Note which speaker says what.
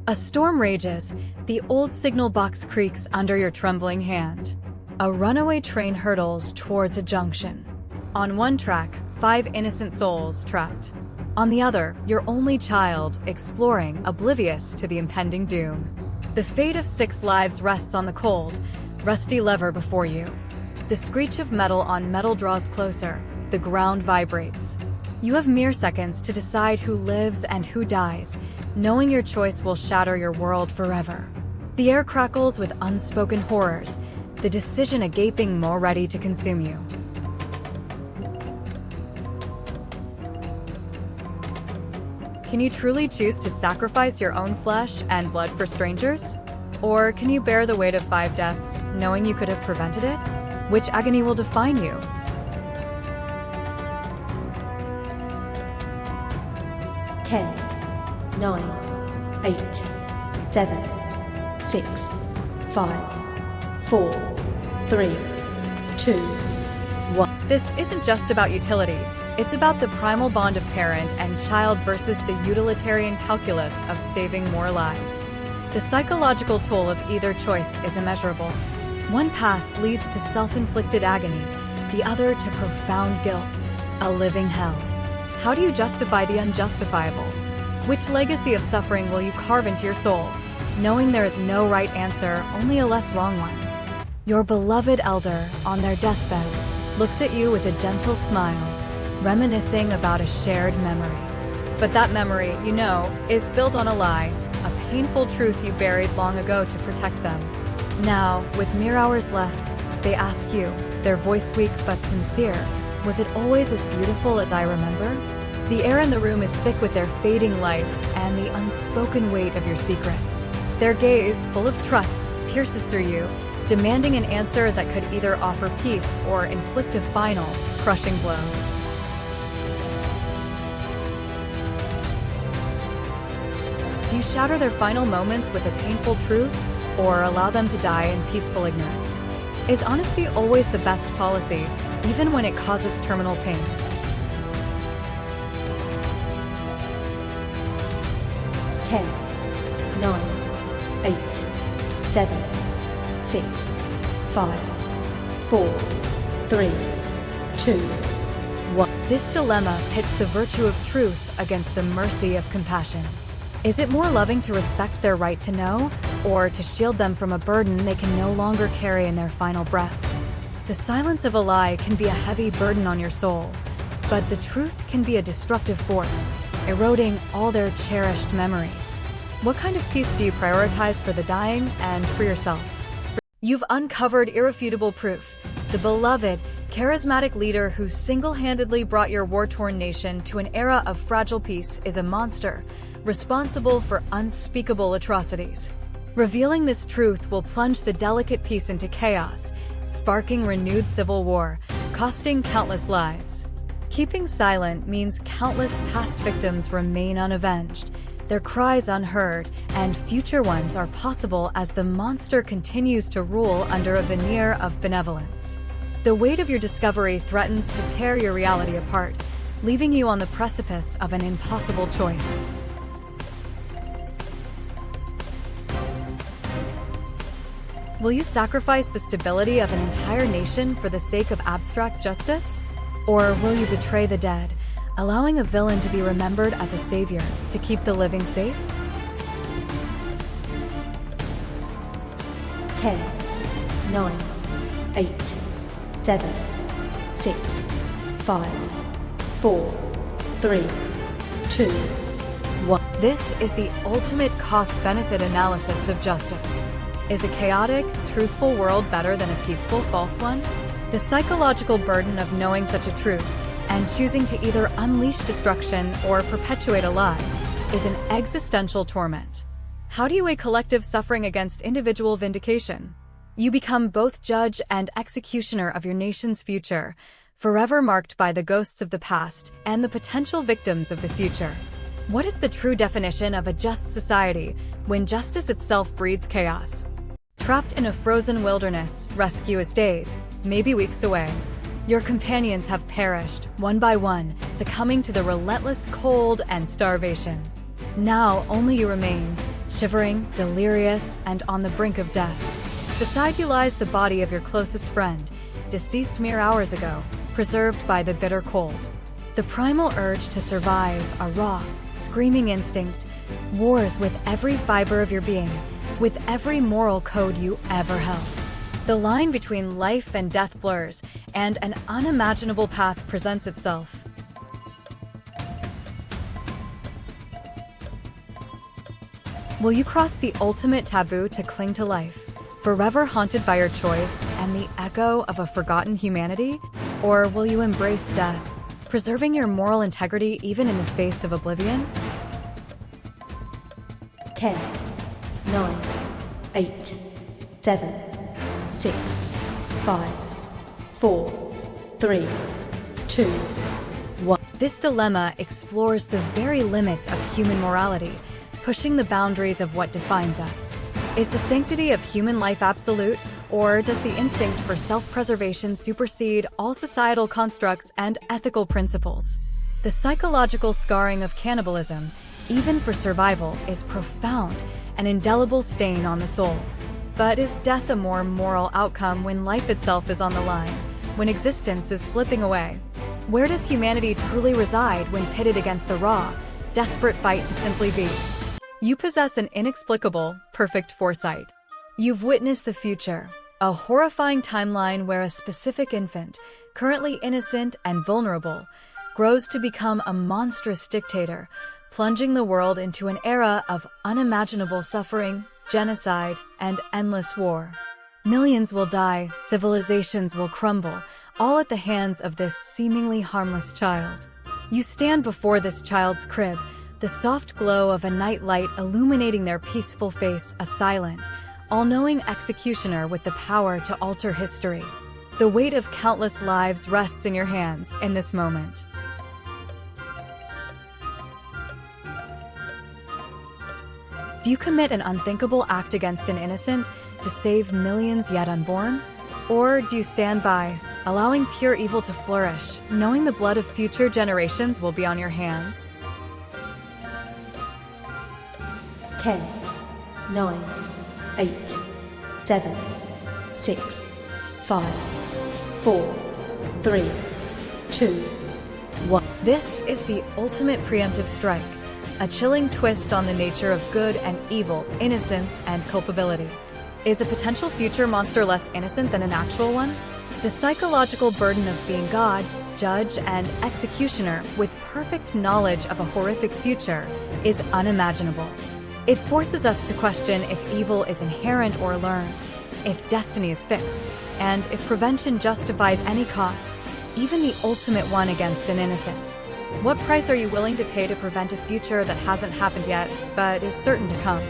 Speaker 1: A storm rages, the old signal box creaks under your trembling hand. A runaway train hurtles towards a junction. On one track, 5 innocent souls trapped. On the other, your only child, exploring, oblivious to the impending doom. The fate of 6 lives rests on the cold, rusty lever before you. The screech of metal on metal draws closer, the ground vibrates. You have mere seconds to decide who lives and who dies, knowing your choice will shatter your world forever. The air crackles with unspoken horrors, the decision a gaping maw ready to consume you. Can you truly choose to sacrifice your own flesh and blood for strangers? Or can you bear the weight of 5 deaths, knowing you could have prevented it? Which agony will define you?
Speaker 2: Ten, 9, 8, 7, 6, 5, 4, 3, 2, 1.
Speaker 1: This isn't just about utility. It's about the primal bond of parent and child versus the utilitarian calculus of saving more lives. The psychological toll of either choice is immeasurable. One path leads to self-inflicted agony, the other to profound guilt, a living hell. How do you justify the unjustifiable? Which legacy of suffering will you carve into your soul, knowing there is no right answer, only a less wrong one? Your beloved elder, on their deathbed, looks at you with a gentle smile, reminiscing about a shared memory. But that memory, you know, is built on a lie, a painful truth you buried long ago to protect them. Now, with mere hours left, they ask you, their voice weak but sincere, was it always as beautiful as I remember? The air in the room is thick with their fading life and the unspoken weight of your secret. Their gaze, full of trust, pierces through you, demanding an answer that could either offer peace or inflict a final, crushing blow. Do you shatter their final moments with a painful truth, or allow them to die in peaceful ignorance? Is honesty always the best policy, even when it causes terminal pain?
Speaker 2: Ten, 9, 8, 7, 6, 5, 4, 3, 2, 1.
Speaker 1: This dilemma pits the virtue of truth against the mercy of compassion. Is it more loving to respect their right to know, or to shield them from a burden they can no longer carry in their final breaths? The silence of a lie can be a heavy burden on your soul, but the truth can be a destructive force, eroding all their cherished memories. What kind of peace do you prioritize for the dying and for yourself? You've uncovered irrefutable proof. The beloved, charismatic leader who single-handedly brought your war-torn nation to an era of fragile peace is a monster, responsible for unspeakable atrocities. Revealing this truth will plunge the delicate peace into chaos, sparking renewed civil war, costing countless lives. Keeping silent means countless past victims remain unavenged, their cries unheard, and future ones are possible as the monster continues to rule under a veneer of benevolence. The weight of your discovery threatens to tear your reality apart, leaving you on the precipice of an impossible choice. Will you sacrifice the stability of an entire nation for the sake of abstract justice? Or will you betray the dead, allowing a villain to be remembered as a savior to keep the living safe?
Speaker 2: 10, 9, 8, 7, 6, 5, 4, 3, 2, 1.
Speaker 1: This is the ultimate cost-benefit analysis of justice. Is a chaotic, truthful world better than a peaceful, false one? The psychological burden of knowing such a truth and choosing to either unleash destruction or perpetuate a lie is an existential torment. How do you weigh collective suffering against individual vindication? You become both judge and executioner of your nation's future, forever marked by the ghosts of the past and the potential victims of the future. What is the true definition of a just society when justice itself breeds chaos? Trapped in a frozen wilderness, rescue is days, maybe weeks away. Your companions have perished, one by one, succumbing to the relentless cold and starvation. Now only you remain, shivering, delirious, and on the brink of death. Beside you lies the body of your closest friend, deceased mere hours ago, preserved by the bitter cold. The primal urge to survive, a raw, screaming instinct, wars with every fiber of your being, with every moral code you ever held. The line between life and death blurs, and an unimaginable path presents itself. Will you cross the ultimate taboo to cling to life, forever haunted by your choice and the echo of a forgotten humanity? Or will you embrace death, preserving your moral integrity even in the face of oblivion?
Speaker 2: 10, 9, 8, 7, 6, 5, 4, 3, 2, 1.
Speaker 1: This dilemma explores the very limits of human morality, pushing the boundaries of what defines us. Is the sanctity of human life absolute, or does the instinct for self-preservation supersede all societal constructs and ethical principles? The psychological scarring of cannibalism, even for survival, is profound, an indelible stain on the soul. But is death a more moral outcome when life itself is on the line, when existence is slipping away? Where does humanity truly reside when pitted against the raw, desperate fight to simply be? You possess an inexplicable, perfect foresight. You've witnessed the future, a horrifying timeline where a specific infant, currently innocent and vulnerable, grows to become a monstrous dictator, plunging the world into an era of unimaginable suffering, genocide, and endless war. Millions will die, civilizations will crumble, all at the hands of this seemingly harmless child. You stand before this child's crib, the soft glow of a night light illuminating their peaceful face, a silent, all-knowing executioner with the power to alter history. The weight of countless lives rests in your hands in this moment. Do you commit an unthinkable act against an innocent to save millions yet unborn? Or do you stand by, allowing pure evil to flourish, knowing the blood of future generations will be on your hands?
Speaker 2: 10, 9, 8, 7, 6, 5, 4, 3, 2, 1.
Speaker 1: This is the ultimate preemptive strike, a chilling twist on the nature of good and evil, innocence and culpability. Is a potential future monster less innocent than an actual one? The psychological burden of being God, judge, and executioner with perfect knowledge of a horrific future is unimaginable. It forces us to question if evil is inherent or learned, if destiny is fixed, and if prevention justifies any cost, even the ultimate one against an innocent. What price are you willing to pay to prevent a future that hasn't happened yet, but is certain to come?